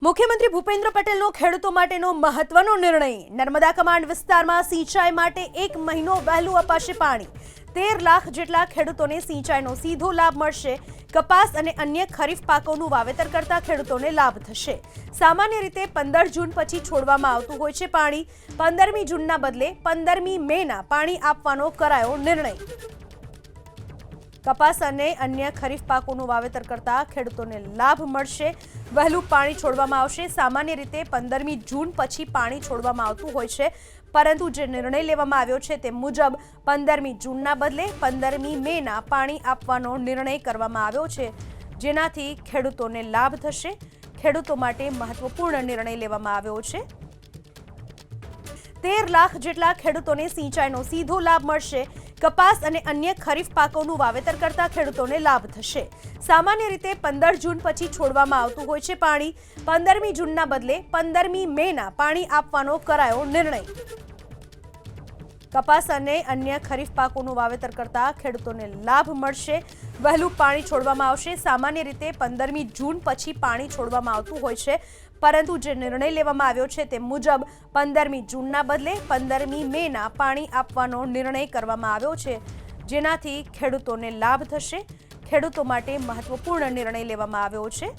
મુખ્યમંત્રી ભૂપેન્દ્ર પટેલનો ખેડૂતો માટેનો મહત્વનો નિર્ણય। નર્મદા કમાંડ વિસ્તારમાં સિંચાઈ માટે 1 મહિનો વહેલું અપાશે પાણી। 13 લાખ જેટલા ખેડૂતોને સિંચાઈનો સીધો લાભ મળશે। કપાસ અને અન્ય ખરીફ પાકોનું વાવેતર કરતા ખેડૂતોને લાભ થશે। સામાન્ય રીતે 15 જૂન પછી છોડવામાં આવતું હોય છે પાણી। 15મી જૂનના બદલે 15મી મેના પાણી આપવાનો કરાયો નિર્ણય। કપાસ અને અન્ય ખરીફ પાકોનું વાવેતર કરતા ખેડૂતોને લાભ મળશે। વહેલું પાણી છોડવામાં આવશે। સામાન્ય રીતે 15મી જૂન પછી પાણી છોડવામાં આવતું હોય છે, પરંતુ જે નિર્ણય લેવામાં આવ્યો છે તે મુજબ 15મી જૂનના બદલે 15મી મેના પાણી આપવાનો નિર્ણય કરવામાં આવ્યો છે, જેનાથી ખેડૂતોને લાભ થશે। ખેડૂતો માટે મહત્વપૂર્ણ નિર્ણય લેવામાં આવ્યો છે। 13 લાખ જેટલા ખેડૂતોને સિંચાઈનો સીધો લાભ મળશે। કપાસ અને અન્ય ખરીફ પાકોનું વાવેતર કરતા ખેડૂતોને લાભ થશે। સામાન્ય રીતે 15 જૂન પછી છોડવામાં આવતું હોય છે પાણી। 15મી જૂનના બદલે 15મી મેના પાણી આપવાનો કરાયો નિર્ણય। કપાસ અને અન્ય ખરીફ પાકોનું વાવેતર કરતા ખેડૂતોને લાભ મળશે। વહેલું પાણી છોડવામાં આવશે। સામાન્ય રીતે 15મી જૂન પછી પાણી છોડવામાં આવતું હોય છે, પરંતુ જે નિર્ણય લેવામાં આવ્યો છે તે મુજબ 15મી જૂનના બદલે 15મી મેના પાણી આપવાનો નિર્ણય કરવામાં આવ્યો છે, જેનાથી ખેડૂતોને લાભ થશે। ખેડૂતો માટે મહત્વપૂર્ણ નિર્ણય લેવામાં આવ્યો છે।